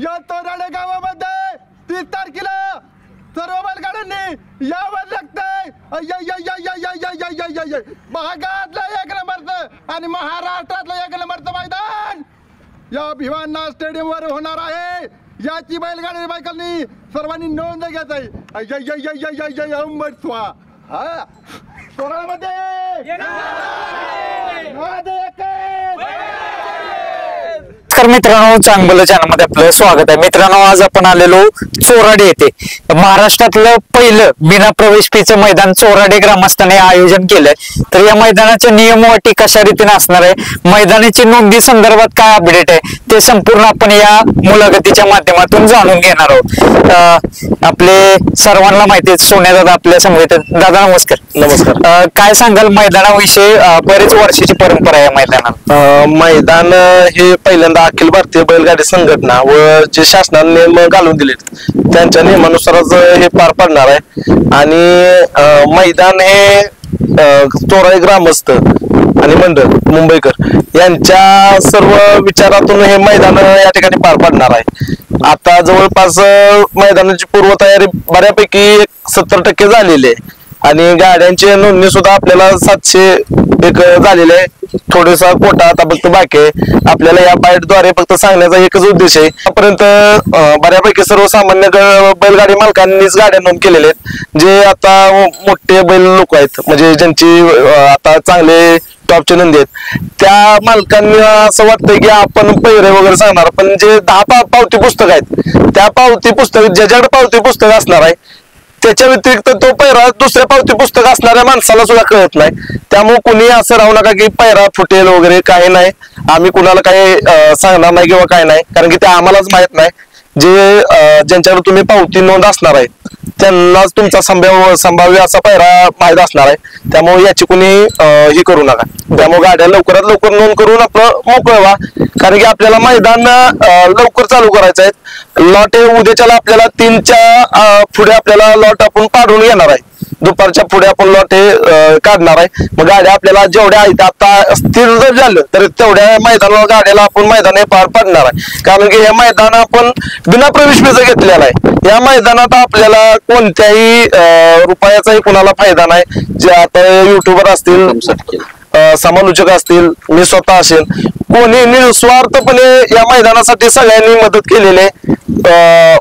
या तोराडे गावामध्ये 30 तारखेला सर्व बैलगाड्यांनी यावं लागतंय. भागातलं 1 नंबरचं आणि महाराष्ट्रातलं 1 नंबरचं मैदान या भिवांना स्टेडियम वर होणार आहे. याची बैलगाडी बायकांनी सर्वांनी नोंद घ्यायच आहे. हा तोरामध्ये नमस्कार मित्रांनो, चांगलं चॅनल मध्ये आपलं स्वागत आहे. मित्रांनो, आज आपण आलेलो चोराडे येथे महाराष्ट्रातलं पहिलं बिना प्रवेश फीचं मैदान चोराडे ग्रामस्थांनी आयोजन केलंय. तर या मैदानाचे नियम व अटी कशा रीतीने असणार आहे, मैदानाची नोंदी संदर्भात काय अपडेट आहे, ते संपूर्ण आपण या मुलाखतीच्या माध्यमातून जाणून घेणार आहोत. आपले सर्वांना माहिती आहे सोन्या दादा आपल्या समोर येतात. दादा नमस्कार. नमस्कार. काय सांगाल मैदानाविषयी? बरेच वर्षाची परंपरा आहे मैदानात. मैदान हे पहिल्यांदा अखिल भारतीय बैलगाडी संघटना व जे शासनाने नियम घालून दिले त्यांच्या नियमानुसारच हे पार पडणार आहे. आणि मैदान हे चोराडे ग्रामस्थ आणि मंडळ मुंबईकर यांच्या सर्व विचारातून हे मैदान या ठिकाणी पार पडणार आहे. आता जवळपास मैदानाची पूर्वतयारी बऱ्यापैकी 70% झालेली आहे आणि गाड्यांची नोंदणी सुद्धा आपल्याला 701 झालेले आहे. थोडासा कोटा आता फक्त बाकी आहे. आपल्याला या बाईटद्वारे फक्त सांगण्याचा एकच उद्देश आहे. आतापर्यंत बऱ्यापैकी सर्वसामान्य बैलगाडी मालकांनीच गाड्या नोंद केलेल्या आहेत. जे आता मोठे बैल लोक आहेत, म्हणजे ज्यांची आता चांगले टॉपचे नंदी आहेत, त्या मालकांनी असं वाटतंय की आपण पैरे वगैरे सांगणार, पण जे 10 पावती पुस्तक आहेत त्या पावती पुस्तक ज्याच्याकडे पावती पुस्तक असणार आहे त्याच्या व्यतिरिक्त तो पैरा दुसऱ्या पावती पुस्तक असणाऱ्या माणसाला सुद्धा कळत नाही. त्यामुळे कुणी असं राहू नका की पैरा फुटेल वगैरे, काही नाही. आम्ही कुणाला काही सांगणार नाही किंवा काय नाही, कारण की ते आम्हालाच माहित नाही. जे ज्यांच्याकडे तुम्ही पावती नोंद असणार आहे त्यांनाच तुमचा संभाव्य असा पैरा माहीत असणार आहे. त्यामुळे याची कुणी हे करू नका. त्यामुळे गाड्या लवकरात लवकर नोंद करून आपलं मोकळं व्हा, कारण की आपल्याला मैदान लवकर चालू करायचं आहे. लॉट उद्याच्याला आपल्याला 3च्या पुढे आपल्याला लॉट आपण पाडून घेणार आहे. दुपारच्या पुढे आपण लॉट काढणार आहे. मग गाड्या आपल्याला जेवढ्या आहेत आता स्थिर जर झालं तर तेवढ्या मैदानावर गाड्याला आपण मैदान हे पार पाडणार आहे. कारण की हे मैदान आपण बिना प्रवेश फीचं घेतलेलं आहे. या मैदानात आपल्याला कोणत्याही रुपयाचाही कुणाला फायदा नाही. जे आता युट्यूबर असतील, समालोचक असतील, मी स्वतः असेल, कोणी निस्वार्थपणे या मैदानासाठी सगळ्यांनी मदत केलेली आहे.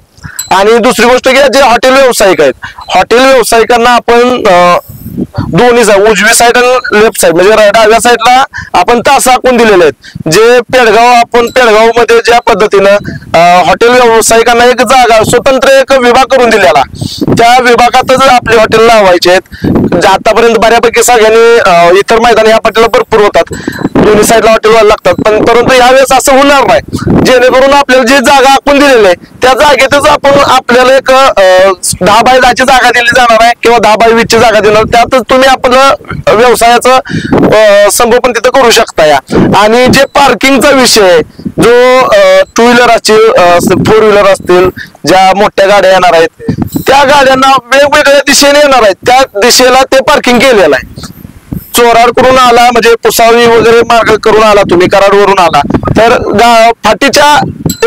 आणि दुसरी गोष्ट की जे हॉटेल व्यावसायिक आहेत, हॉटेल व्यावसायिकांना आपण दोन्ही साईड, उजवी साईड आणि लेफ्ट साईड, म्हणजे डाव्या साईडला आपण तास आखून दिलेले आहेत. जे पेडगाव मध्ये ज्या पद्धतीनं हॉटेल व्यावसायिकांना एक जागा स्वतंत्र एक विभाग करून दिलेला, त्या विभागातच आपले हॉटेल लावायचे आहेत. आतापर्यंत बऱ्यापैकी सगळ्यांनी इतर मैदान ह्या पाटीला भरपूर होतात, दोन्ही साईडला हॉटेल व्हायला लागतात, पण परंतु यावेळेस असं होणार नाही. जेणेकरून आपल्याला जी जागा आखून दिलेली आहे त्या जागेतच आपण आपल्याला एक 10x10ची जागा दिली जाणार आहे किंवा 10x20ची जागा देणार. त्यातच तुम्ही आपलं व्यवसायाचं संगोपन तिथं करू शकता. या आणि जे पार्किंगचा विषय, जो 2 व्हीलर असतील, 4 व्हीलर असतील, ज्या मोठ्या गाड्या येणार आहेत त्या गाड्यांना वेगवेगळ्या दिशेने येणार आहेत, त्या दिशेला ते पार्किंग केलेलं आहे. चोराड करून आला म्हणजे पुसावी वगैरे मार्ग करून आला, तुम्ही कराड वरून आला तर फाटीच्या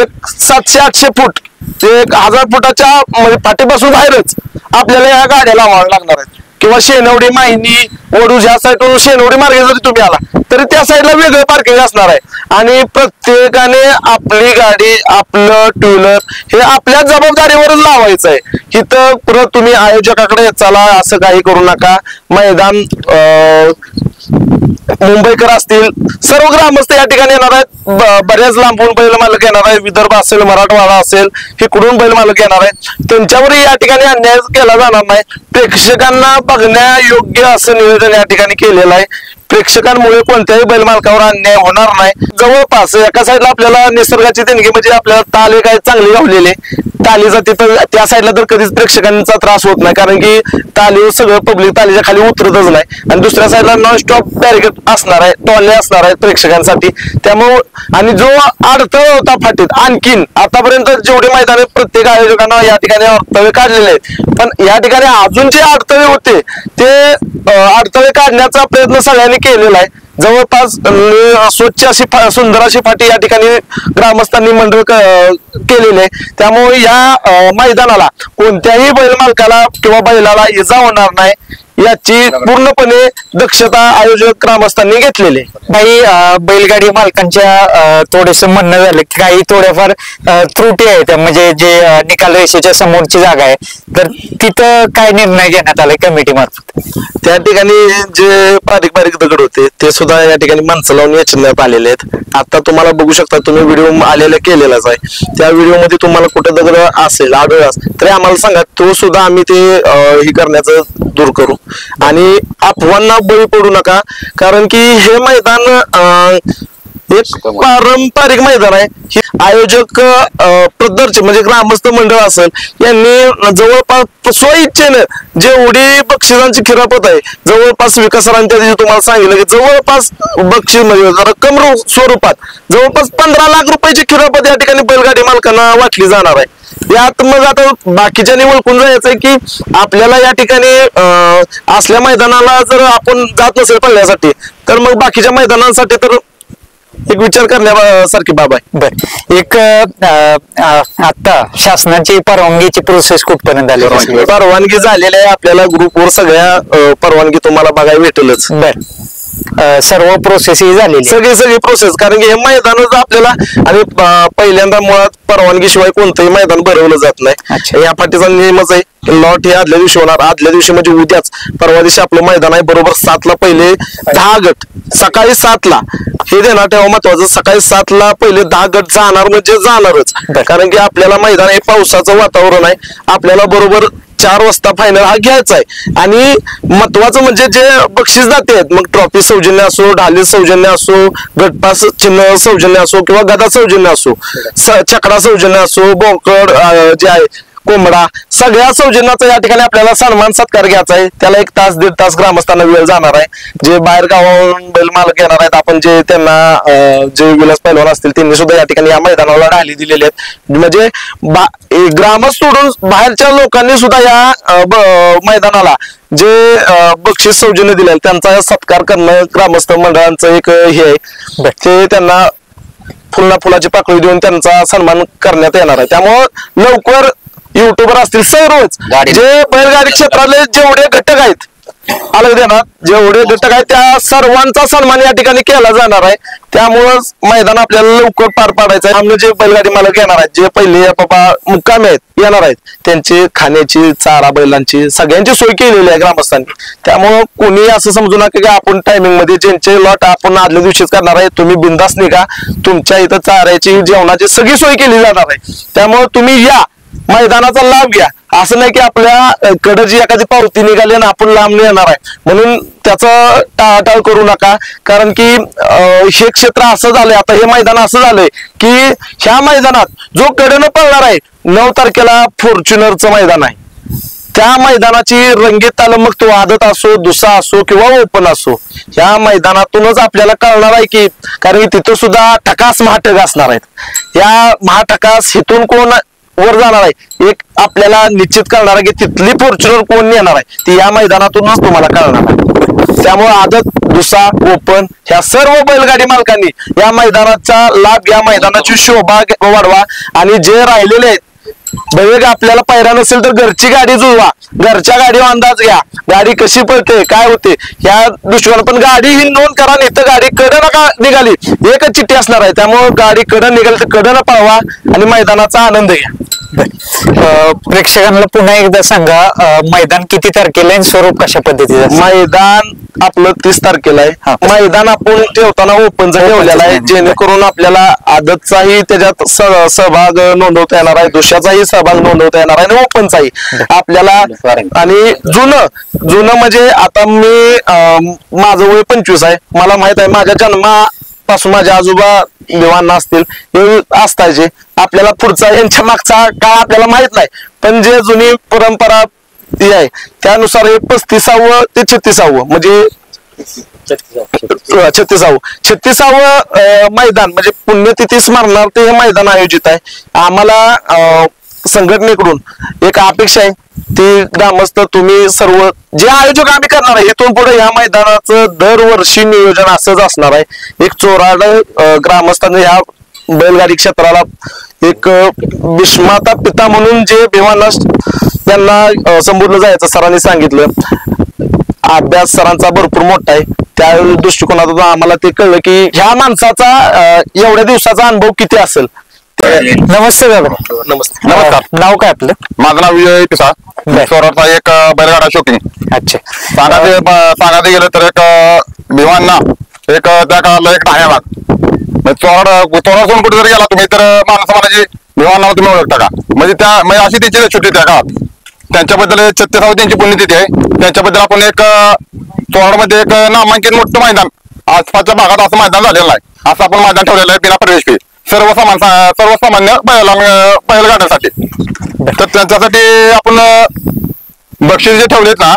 एक 700-800 फूट ते 1000 फुटाच्या म्हणजे फाटीपासून बाहेरच आपल्याला या गाड्या लावाव्या लागणार आहेत. किंवा शेनवडी, माहिनी, वडूज ह्या साईडून शेनवडी मार्गे जरी तुम्ही आला तरी त्या साईडला वेगळं पार्किंग असणार आहे. आणि प्रत्येकाने आपली गाडी, आपलं 2 व्हीलर हे आपल्या जबाबदारीवरच लावायचं आहे. इथं परत तुम्ही आयोजकाकडे चला असं काही करू नका. मैदान मुंबईकर असतील, सर्व ग्रामस्थ या ठिकाणी येणार आहेत. बऱ्याच लांबून बैल मालक येणार आहे, विदर्भ असेल, मराठवाडा असेल, इकडून बैल मालक येणार आहेत. त्यांच्यावरही या ठिकाणी अन्याय केला जाणार नाही. प्रेक्षकांना बघण्यायोग्य असं नियोजन या ठिकाणी केलेलं आहे. प्रेक्षकांमुळे कोणत्याही बैल मालकावर अन्याय होणार नाही. जवळपास एका साईडला आपल्याला निसर्गाची देणगी म्हणजे आपल्याला ताले काय चांगले गावलेले, तालीचा तिथं त्या साईडला तर कधीच प्रेक्षकांचा त्रास होत नाही, कारण की तालीवर सगळं पब्लिक तालीच्या खाली उतरतच नाही. आणि दुसऱ्या साईडला नॉन स्टॉप बॅरिकेड असणार आहे, टॉले असणार आहेत प्रेक्षकांसाठी. त्यामुळं आणि जो अडथळा होता फाटीत, आणखीन आतापर्यंत जेवढे मैदाने प्रत्येक आयोजकांना या ठिकाणी अडथळे काढलेले आहेत, पण या ठिकाणी अजून जे अडथळे होते ते अडथळे काढण्याचा प्रयत्न सगळ्यांनी केलेला आहे. जवळपास स्वच्छ अशी सुंदर अशी फाटी या ठिकाणी ग्रामस्थांनी मंडळ केलेले आहे. त्यामुळे या मैदानाला कोणत्याही बैल मालकाला किंवा बैलाला इजा होणार नाही याची पूर्णपणे दक्षता आयोजक ग्रामस्थांनी घेतलेली आहे. काही बैलगाडी मालकांच्या थोडेस म्हणणं झालं की काही थोड्याफार त्रुटी आहेत, म्हणजे जे निकाल रेषेच्या समोरची जागा आहे तर तिथं काय निर्णय घेण्यात आलाय कमिटी मार्फत? त्या ठिकाणी जे बारीक बारीक दगड होते ते सुद्धा या ठिकाणी माणसं लावून वेचण्यात आलेले आहेत. आता तुम्हाला बघू शकता, तुम्ही व्हिडिओ आलेला केलेलाच आहे. त्या व्हिडिओ मध्ये तुम्हाला कुठे दगड असेल आढळलास तरी आम्हाला सांगा, तो सुद्धा आम्ही ते हे करण्याचं दूर करू. आणि अफवांना बळी पडू नका, कारण की हे मैदान एक पारंपरिक मैदान आहे. हे आयोजक प्रदर्शक म्हणजे ग्रामस्थ मंडळ असेल यांनी जवळपास स्वइच्छेनं जेवढी बक्षिसांची खिरापत आहे, जवळपास विकासरांनी त्या दिवशी तुम्हाला सांगितलं की जवळपास बक्षीस म्हणजे रक्कम स्वरूपात जवळपास 15 लाख रुपयाची खिरापत या ठिकाणी बैलगाडी मालकांना वाटली जाणार आहे. यात मग आता बाकीच्यानी ओळखून जायचंय की आपल्याला या ठिकाणी असल्या मैदानाला जर आपण जात नसेल पळण्यासाठी तर मग बाकीच्या मैदानांसाठी तर एक विचार करण्यासारखी बाब आहे. बर, एक आता शासनाची परवानगीची प्रोसेस कुठपर्यंत आली? परवानगी झालेली आहे. आपल्याला ग्रुपवर सगळ्या परवानगी तुम्हाला बघायला भेटेलच. बर, सर्व प्रोसेस ही झालेली सगळी प्रोसेस, कारण की हे मैदानच आपल्याला आणि पहिल्यांदा मुळात परवानगीशिवाय कोणतंही मैदान भरवलं जात नाही. या फाटीचा नियमच आहे. लॉट हे आदल्या दिवशी होणार. आदल्या दिवशी म्हणजे उद्याच, परवा दिवशी आपलं मैदान आहे. बरोबर 7 ला पहिले 10 गट सकाळी 7 ला हे देणार तेव्हा महत्वाचं. सकाळी 7 ला पहिले 10 गट जाणार म्हणजे जाणारच, कारण की आपल्याला मैदान हे पावसाचं वातावरण आहे. आपल्याला बरोबर 4 वाजता फायनल हा घ्यायचा आहे. आणि महत्वाचं म्हणजे जे बक्षीस दाते आहेत, मग ट्रॉफी सौजन्य असो, ढाली सौजन्य असो, गटपास चिन्ह सौजन्य असो किंवा गदा सौजन्य असो, चकडा सौजन्य असो, बोकड जे आहे कोंबडा, सगळ्या सौजन्याचा या ठिकाणी आपल्याला सन्मान सत्कार घ्यायचा आहे. त्याला 1 तास 1.5 तास ग्रामस्थांना वेळ जाणार आहे. जे बाहेर गावावरून बैल मालक येणार आहेत, आपण जे त्यांना जे विलास पैलवान असतील त्यांनी सुद्धा या ठिकाणी या मैदानाला ढाली दिलेली आहेत. म्हणजे ग्रामस्थ सोडून बाहेरच्या लोकांनी सुद्धा या मैदानाला जे बक्षीस सौजन्य दिले त्यांचा सत्कार करणं ग्रामस्थ मंडळांचं एक हे आहे. ते त्यांना फुलाची पाकळी देऊन त्यांचा सन्मान करण्यात येणार आहे. त्यामुळं लवकर युट्यूबर असतील सर्वच जे बैलगाडी क्षेत्रातले जेवढे घटक आहेत जेवढे घटक आहेत त्या सर्वांचा सन्मान या ठिकाणी केला जाणार आहे. त्यामुळं मैदान आपल्याला लवकर पार पाडायचं आहे. आम्ही जे बैलगाडी मालक येणार आहेत, जे पहिले बाबा मुक्कामी आहेत येणार आहेत, त्यांची खाण्याची, चारा बैलांची सगळ्यांची सोय केलेली आहे ग्रामस्थांनी. त्यामुळं कोणी असं समजू नका की आपण टायमिंग मध्ये ज्यांचे लॉट आपण आदल्या दिवशीच करणार आहे, तुम्ही बिंदास निघा. तुमच्या इथं चाऱ्याची, जेवणाची सगळी सोय केली जाणार आहे. त्यामुळे तुम्ही या मैदानाचा लाभ घ्या. असं नाही की आपल्या कडे जी एखादी पावती निघाली आणि आपण लांब येणार आहे म्हणून त्याचं टाळाटाळ करू नका. कारण की हे क्षेत्र असं झालंय, आता हे मैदान असं झालंय की ह्या मैदानात जो कडेनं पळणार आहे 9 तारखेला फॉर्च्युनरचं मैदान आहे. त्या मैदानाची रंगीत तालम, मग तो आदत असो, दुसा असो किंवा ओपन असो, या मैदानातूनच आपल्याला कळणार आहे की, कारण की तिथं सुद्धा ठकास महाटक असणार आहेत. या महाटकास हिथून कोण वर जाणार आहे एक आपल्याला निश्चित करणार आहे की तिथली फॉर्च्युनर कोण येणार आहे ती या मैदानातूनच तुम्हाला कळणार आहे. त्यामुळे आदत, दुसा, ओपन ह्या सर्व बैलगाडी मालकांनी या मैदानाचा लाभ घ्या, मैदानाची शोभा वाढवा. आणि जे राहिलेले आहेत बैल आपल्याला पायरा नसेल तर घरची गाडी जुळवा, घरच्या गाडीवर अंदाज घ्या, गाडी कशी पळते काय होते या दृष्टीने. पण गाडी ही नोंद करा, नाही तर गाडी कडं नका निघाली एकच चिठ्ठी असणार आहे. त्यामुळे गाडी कडं निघाली तर कडं पळवा आणि मैदानाचा आनंद घ्या. प्रेक्षकांना पुन्हा एकदा सांगा, मैदान किती तारखेला आहे, स्वरूप कशा पद्धतीचं? मैदान आपलं 30 तारखेला आहे. मैदान आपण ठेवताना ओपनचा ठेवलेला आहे, जेणेकरून आपल्याला आदतचाही त्याच्यात सहभाग नोंदवता येणार आहे, दुसऱ्याचाही सहभाग नोंदवता येणार आहे आणि ओपनचाही आपल्याला. आणि जुनं म्हणजे आता माझं वय 25 आहे. मला माहित आहे माझ्या जन्मापासून माझे आजोबा दिवाण असतील हे असतायचे. आपल्याला पुढचा यांच्या मागचा काळ आपल्याला माहित नाही, पण जे जुनी परंपरा ती आहे त्यानुसार हे 35वं ते 36वं म्हणजे 36वं मैदान म्हणजे पुण्यतिथी स्मरणार्थ हे मैदान आयोजित आहे. आम्हाला संघटनेकडून एक अपेक्षा आहे ती ग्रामस्थ तुम्ही सर्व जे आयोजक आम्ही करणार आहे इथून पुढे या मैदानाचं दरवर्षी नियोजन असंच असणार आहे. एक चोराड ग्रामस्थांनी या बैलगाडी क्षेत्राला एक भीष्माता पिता म्हणून जे भीमांना त्यांना संबोधलं जायचं सरांनी सांगितलं. अभ्यास सरांचा भरपूर मोठा आहे. त्या दृष्टिकोनातून आम्हाला ते कळलं की ह्या माणसाचा एवढ्या दिवसाचा अनुभव किती असेल. नमस्ते दादा. नमस्ते. नमस्कार. नाव काय आपलं? माझं नाव विजय पिसा, चोराडचा एक बैलगाडा शौकीन. अच्छा. सांगायचं गेलं तर एक भिवांना एक त्या काळाला एक ढाया भाग चोराडून कुठे जर गेला तुम्ही तर माणसं म्हणायची भिवांना तुम्ही ओळखता का, म्हणजे त्या म्हणजे अशी तिची छोटी त्या काळात त्यांच्याबद्दल 36वी त्यांची पुण्यतिथी आहे. त्यांच्याबद्दल आपण एक चोराडमध्ये एक नामांकित मोठं मैदान आसपासच्या भागात असं मैदान झालेलं आहे. असं आपण मैदान ठेवलेलं आहे बिना प्रवेश फी सर्वसामान्य बैलगाड्यासाठी. तर त्यांच्यासाठी आपण बक्षीस जे ठेवलेत ना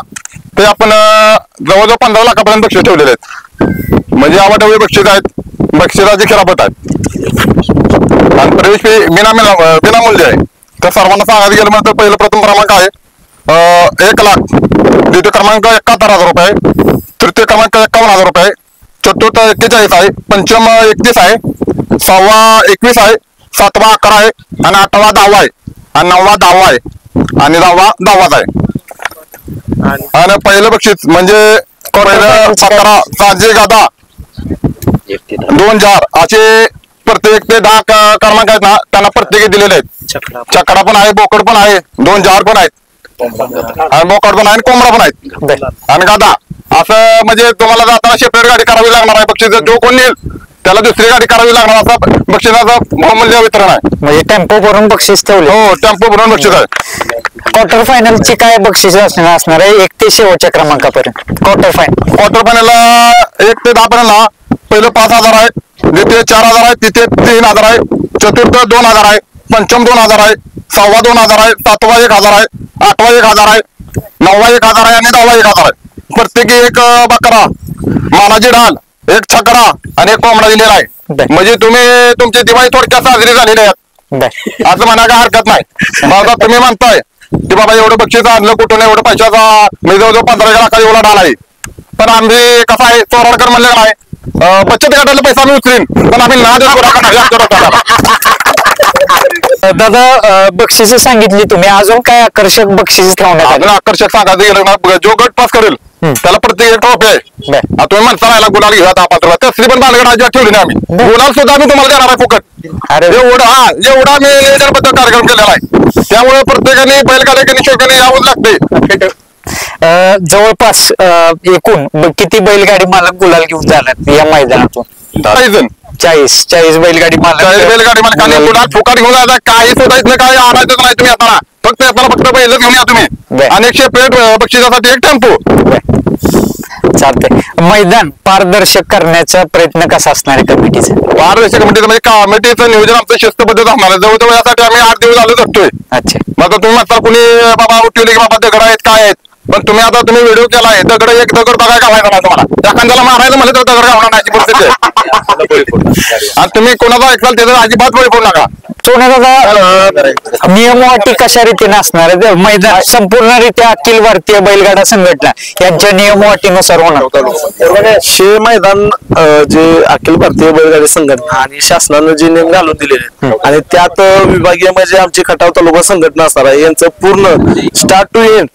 ते आपण जवळजवळ 15 लाखापर्यंत बक्षीस ठेवलेले आहेत. म्हणजे आवडते बक्षीस आहेत, बक्षिसाची खिरापत आहेत आणि प्रवेश फी विनामूल्य आहे. तर सर्वांना सांगायला गेलं म्हणजे पहिलं प्रथम क्रमांक आहे 1 लाख, द्वितीय क्रमांक 71,000 रुपये, तृतीय क्रमांक 51,000 रुपये, चतुर्थ 41 आहे, पंचम 31 आहे, 6वा 21 आहे, 7वा 11 आहे आणि 8वा 10 आहे आणि 9वा 10 आहे आणि 10वा 10 आहे. आणि पहिलं बक्षीस म्हणजे पहिलं 17 साजे गादा 2 जार असे प्रत्येक ते 10 क्रमांक आहेत ना त्यांना प्रत्येकी दिलेले आहेत. चकडा पण आहे, बोकड पण आहे, 2 जार पण आहेत आणि बोकड पण आहे आणि कोंबडा पण आहेत आणि गादा. असं म्हणजे तुम्हाला जाताना सेपरेट गाडी करावी लागणार आहे. बक्षीस जो कोण येईल त्याला दुसरी गाडी करावी लागणार असं बक्षिसाचं बहुमूल्य वितरण आहे. म्हणजे टेम्पो भरून बक्षीस ठेवले? हो, टेम्पो भरून बक्षीस आहे. क्वार्टर फायनलची काय बक्षीस असणार आहे 1 ते शेवटच्या क्रमांकापर्यंत? क्वार्टर फायनलला 1 ते 10 पर्यंत पहिलं 5,000 आहे, द्वितीय 4,000 आहे, तृतीय 3,000 आहे, चतुर्थ 2,000 आहे, पंचम 2,000 आहे, 6वा 2,000 आहे, 7वा 1,000 आहे, 8वा 1,000 आहे, 9वा 1,000 आहे आणि 10वा 1,000 आहे. प्रत्येकी एक बकरा, मानाची ढाल, एक छकडा आणि एक कोंबडा दिलेला आहे. म्हणजे तुम्ही तुमची दिवाळी थोडक्यात साजरी झालेली आहे असं म्हणा काय हरकत नाही. माझा तुम्ही म्हणताय की बाबा एवढं बक्षीस आणलं कुठून, एवढं पैशाचा म्हणजे जवळजवळ 15 लाखाचा एवढा ढाल आहे. पण आम्ही कसं आहे चोराडकर म्हणले काय बचत गटाला पैसा मी उचलीन पण आम्ही ना दादा बक्षीस सांगितली तुम्ही, अजून काय आकर्षक बक्षीस ठेवण्यात? अजून आकर्षक सांगायचं गेलं ना जो गट पास करेल त्याला प्रत्येक एक ट्रॉफी आहे. तुम्ही म्हणता राहिला गुलाल घेऊया 10-15 तसली पण बालगड अजिबात ठेवली नाही आम्ही. गुलाल सुद्धा आम्ही तुम्हाला देणार आहे फुकट. एवढा आम्ही नियोजनबद्ध कार्यक्रम केलेला आहे. त्यामुळे प्रत्येकाने बैलगाड्याने शोकाने यावंच लागते. जवळपास एकूण किती बैलगाडी मालक गुलाल घेऊन जाणार या मैदानातून? 40 बैलगाडी मालकांनी गुलाल फुकट घेऊन जायचा. काही सुद्धा इथलं काही आणायचं नाही तुम्ही आता. फक्त बैलच घेऊन या तुम्ही आणि सेपरेट बक्षिसासाठी एक टेम्पो. चालतंय. मैदान पारदर्शक करण्याचा प्रयत्न कसा असणार आहे कमिटीचा? पारदर्शक कमिटीचं म्हणजे कमिटीचं नियोजन आमचं शिस्तबद्ध असणार आहे. जवळजवळ यासाठी आम्ही 8 दिवस झाले जगतोय. अच्छा. मग तुम्ही म्हणता कुणी बाबा उठवले की बाबा दगड आहेत काय आहेत, पण तुम्ही आता व्हिडिओ केलाय दगड एक दगड बघायला घालायचा नाही तुम्हाला. एखाद्याला मारायला म्हणलं तर दगड घालणार नाही परिस्थिती आहे. आणि तुम्ही कोणाचा ऐकाल त्याचा अजिबात बळी पडू नका. नियम अटी कशा रीतीने असणार आहे? मैदान संपूर्णरित्या अखिल भारतीय बैलगाडा संघटना यांच्या नियम अटीनुसार होणार. हे मैदान जे अखिल भारतीय बैलगाडी संघटना आणि शासनानं जे नियम घालून दिलेले आणि त्यात विभागीय म्हणजे आमची खटाव तालुका संघटना असणार आहे. यांचं पूर्ण स्टार्ट टू एंड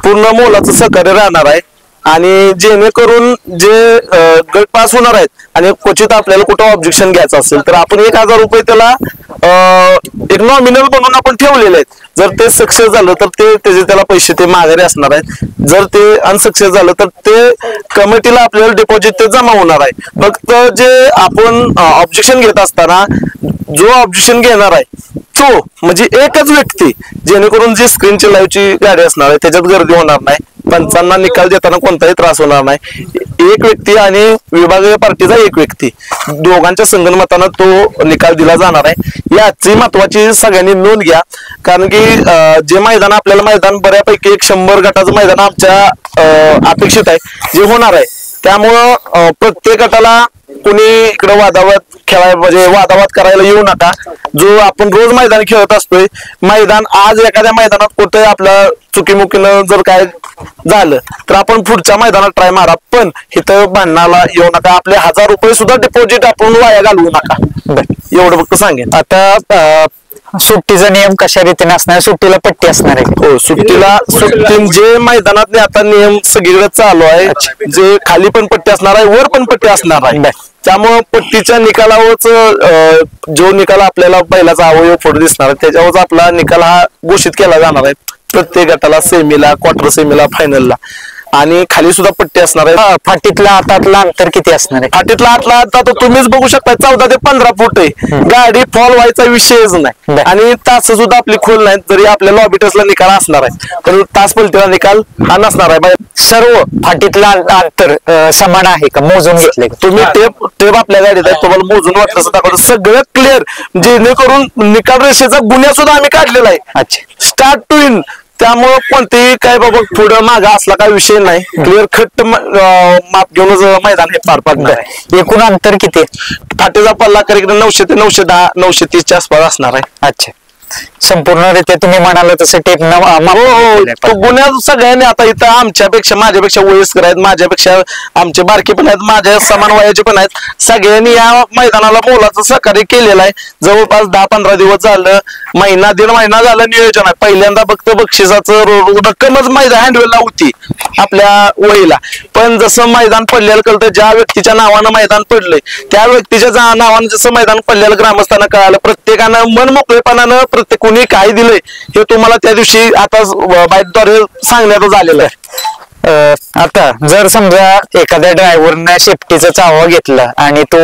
पूर्ण मोलाचं सहकार्य राहणार आहे. आणि जेणेकरून जे गट पास होणार आहेत आणि क्वचित आपल्याला कुठं ऑब्जेक्शन घ्यायचं असेल तर आपण 1,000 रुपये त्याला एक नॉमिनल बनवून आपण ठेवलेले आहेत. जर ते सक्सेस झालं तर त्याचे त्याला पैसे ते माघारी असणार आहेत. जर ते अनसक्सेस झालं तर ते कमिटीला आपल्याला डिपॉझिट ते जमा होणार आहे. फक्त जे आपण ऑब्जेक्शन घेत असताना जो ऑब्जेक्शन घेणार आहे तो म्हणजे एकच व्यक्ती, जेणेकरून जी स्क्रीनची लाईव्हची गाडी असणार आहे त्याच्यात गर्दी होणार नाही, पंचांना निकाल देताना कोणताही त्रास होणार नाही. एक व्यक्ती आणि विभागीय पार्टीचा एक व्यक्ती दोघांच्या संगनमतानं तो निकाल दिला जाणार आहे. याची महत्वाची सगळ्यांनी नोंद घ्या. कारण की जे मैदान आपल्याला मैदान बऱ्यापैकी 100 गटाचं मैदान आमच्या अपेक्षित आहे जे होणार आहे त्यामुळं प्रत्येक गटाला कुणी इकडे वादावाद खेळायला म्हणजे वादावाद करायला येऊ नका. जो आपण रोज मैदान खेळत असतोय, मैदान आज एखाद्या मैदानात कुठे आपल्या चुकीमुकीनं जर काय झालं तर आपण पुढच्या मैदानात ट्राय मारा, पण इथं भांडणाला येऊ नका. आपले 1000 रुपये सुद्धा डिपॉझिट आपण वाया घालवू नका. एवढं फक्त सांगेन. आता सुट्टीचा नियम कशा रीतीने असणार, सुट्टीला पट्टी असणार आहे? हो, सुट्टी जे मैदानात आता नियम सगळीकडे चालू आहे, जे खाली पण पट्टी असणार आहे, वर पण पट्टी असणार आहे. त्यामुळं पट्टीच्या निकालावरच जो निकाल आपल्याला बैलाचा अवयव फोटो दिसणार आहे त्याच्यावरच आपला निकाल हा घोषित केला जाणार आहे. प्रत्येक गटाला, सेमीला, क्वार्टर सेमीला, फायनलला, आणि खाली सुद्धा पट्टी असणार आहे. फाटीतला आतातला अंतर किती असणार आहे? फाटीतला आतला आता तुम्हीच बघू शकता 14 ते 15 फूट आहे. गाडी फॉल व्हायचा विषयच नाही, आणि तास सुद्धा आपली खोल नाही. जरी आपल्या लॉबिटसला निकाल असणार आहे तर तास पलटीला निकाल हा नसणार आहे. सर्व फाटीतला अंतर समान आहे का, मोजून घेतले? तुम्ही टेप आपल्या गाडीत आहे, तुम्हाला मोजून वाटलं असं दाखवतो. सगळं क्लिअर, जेणेकरून निकाल रेषेचा गुन्हा सुद्धा आम्ही काढलेला आहे. अच्छा, स्टार्ट टू इन. त्यामुळं कोणतेही काय बाबा पुढं मागा असला काय विषय नाही. क्लिअर खट्ट माप घेऊनच मैदान हे पार पाडणार आहे. एकूण अंतर किती? फाटीचा पल्ला करीकडे 900 ते 910, 930 च्या आसपास असणार आहे. अच्छा, संपूर्णरित्या तुम्ही म्हणाला तसं टेप तो गुन्ह्यात सगळ्यांनी आता इथं आमच्यापेक्षा, माझ्यापेक्षा वयस्कर आहेत, माझ्यापेक्षा आमचे बारके पण आहेत, माझ्या समान वयाचे पण आहेत, सगळ्यांनी या मैदानाला मोलाचं सहकार्य केलेलं आहे. जवळपास 10-15 दिवस झालं, दीड महिना झालं नियोजन आहे. पहिल्यांदा फक्त बक्षिसाचं रक्कमच मैदान हँडवेलला होती आपल्या वहीला, पण जसं मैदान पडलेलं कळतं, ज्या व्यक्तीच्या नावानं मैदान पडलंय त्या व्यक्तीच्या नावानं जसं मैदान पडलेलं ग्रामस्थांना कळालं, प्रत्येकानं मन मोकळेपणानं प्रत्येक कोणी काय दिलंय हे तुम्हाला त्या दिवशी आता बाईटद्वारे सांगण्यात आलेलं आहे. आता जर समजा एखाद्या ड्रायव्हरने सेफ्टीचा चावा घेतला आणि तो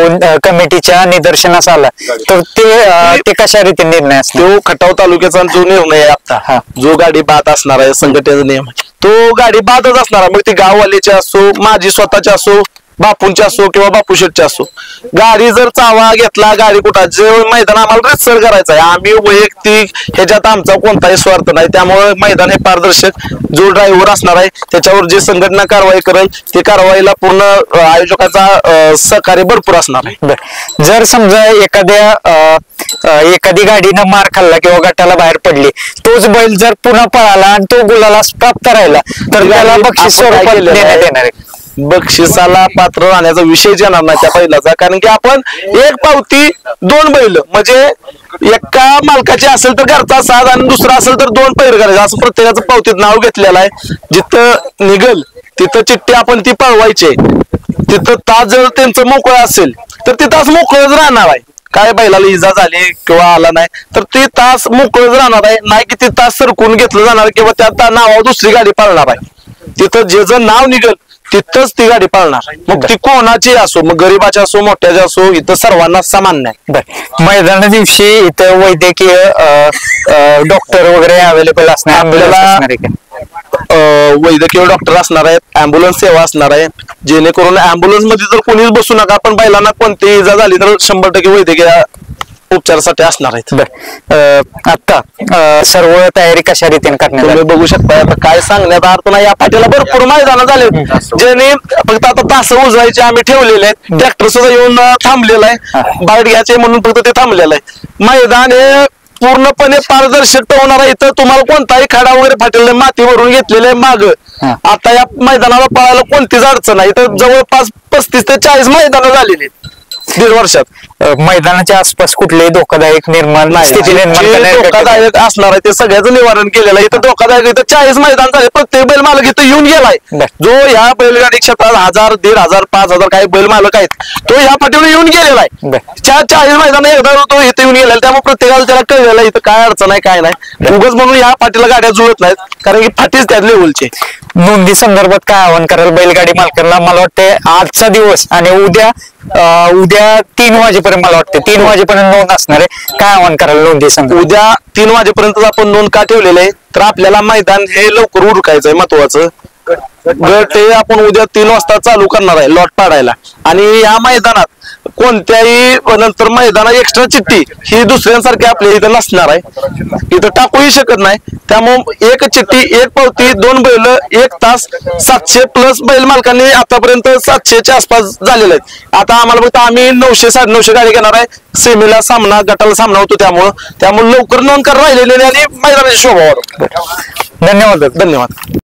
कमिटीच्या निदर्शनास आला तर ते कशा रीतीने निर्णय असतो? तो खटाव तालुक्याचा जो निर्णय आहे आता, जो गाडी बाद असणार आहे, संघटनेचा नियम, तो गाडी बादच असणार आहे. मग ती गाववाल्याची असो, माझी स्वतःची असो, बापूंची असो किंवा बापू शेटची असो, गाडी जर चावा घेतला, गाडी कुठं जे मैदान आम्हाला रितसर करायचं आहे. आम्ही वैयक्तिक ह्याच्यात आमचा कोणताही स्वार्थ नाही. त्यामुळे मैदान हे पारदर्शक, जो ड्रायव्हर असणार आहे त्याच्यावर जे संघटना कारवाई करेल ते कारवाईला पूर्ण आयोजकाचा सहकार्य भरपूर असणार आहे. जर समजा एखादी गाडीनं मार खाल्ला किंवा गटाला बाहेर पडली, तोच बैल जर पुन्हा पळाला आणि तो गुलाला प्राप्त राहिला तर त्याला बक्षीस स्वरूपात देण्यात येणार आहे? बक्षिसाला पात्र राहण्याचा विषयच येणार नाही त्या बैलाचा, कारण की आपण एक पावती 2 बैल, म्हणजे एका मालकाची असेल तर घरचा 7 आणि दुसरा असेल तर 2 पैर करायचं, असं प्रत्येकाचं पावतीत नाव घेतलेलं आहे. जिथं निघल तिथं चिठ्ठी आपण ती पळवायची. तिथं तास जर त्यांचं मोकळं असेल तर ते तास मोकळच राहणार आहे. काय बैलाला इजा झाली किंवा आला नाही तर ते तास मोकळच राहणार आहे, नाही की ते तास सरकून घेतलं जाणार किंवा त्या नावावर दुसरी गाडी पाळणार आहे. तिथं जे जर नाव निघल तिथंच ती गाडी पाळणार. मग ती कोणाची असो, मग गरीबाची असो, मोठ्याची असो, इथं सर्वांना समान नाही. मैदाना दिवशी इथं वैद्यकीय डॉक्टर वगैरे अवेलेबल असणार आपल्याला? वैद्यकीय डॉक्टर असणार आहेत, अँब्युलन्स सेवा असणार आहे, जेणेकरून अँब्युलन्स मध्ये जर कोणीच बसू नका, पण बैलांना कोणतीही इजा झाली तर 100% वैद्यकीय उपचारासाठी असणार आहेत. आता सर्व तयारी कशा रीतीने करण्यात तुम्ही बघू शकता. आता काय सांगण्यात अर्थ नाही, या पाठीला भरपूर मैदान झाले, ज्याने फक्त आता तास उजवायचे आम्ही ठेवलेले आहेत. ट्रॅक्टर सुद्धा येऊन थांबलेला आहे, बाईट घ्यायचे म्हणून फक्त ते थांबलेलं आहे. मैदान हे पूर्णपणे पारदर्शक होणार आहे. इथं तुम्हाला कोणताही खडा वगैरे फाटेल नाही, माती भरून घेतलेलं आहे माग. आता या मैदानाला पळायला कोणतीच अडचण नाही. इथं जवळपास 35 ते 40 मैदानं झालेली आहेत 1.5 वर्षात. मैदानाच्या आसपास कुठलेही धोकादायक निर्माण धोकादायक असणार आहे ते सगळ्याचं निवारण केलेलं आहे. इथं धोकादायक इथं 40 मैदान झाले, प्रत्येक बैल मालक इथं येऊन गेलाय. जो ह्या बैलगाडी क्षेत्रात 1000, 1500, 5000 काही बैल मालक आहेत, तो ह्या पाठीवर येऊन गेलेला आहे. 40 मैदान एकदा तो इथे येऊन गेला, त्यामुळे प्रत्येकाला त्याला कळलेलं इथं काय अडचण आहे काय नाही. उगाच म्हणून ह्या पाठीला गाड्या जुळत नाहीत, कारण की फाटीच त्यात लेवलचे. नोंदी संदर्भात काय आवाहन कराल बैलगाडी मालकांना? मला वाटते आजचा दिवस आणि उद्या 3 वाजेपर्यंत, मला वाटतं 3 वाजेपर्यंत नोंद असणार आहे. काय आवाहन कराल नोंदी संदर्भात? उद्या 3 वाजेपर्यंत आपण नोंद का ठेवलेलं आहे तर आपल्याला मैदान हे लवकर उरकायचं आहे महत्वाचं. गट हे आपण उद्या 3 वाजता चालू करणार आहे लॉट पाडायला. आणि या मैदानात कोणत्याही नंतर मैदानात एक्स्ट्रा चिठ्ठी ही दुसऱ्यांसारखी आपल्या इथं नसणार आहे, इथं टाकूही शकत नाही. त्यामुळे एक चिठ्ठी, एक पावती, 2 बैल, 1 तास, 700+ बैल मालकांनी आतापर्यंत 700च्या आसपास झालेले आहेत. आता आम्हाला फक्त आम्ही 900 950 गाडी घेणार आहे. सेमीला सामना, गटाला सामना होतो, त्यामुळे लवकर नोंद कर राहिलेले आणि मैदानाची शोभा वाढवतो. धन्यवाद. धन्यवाद.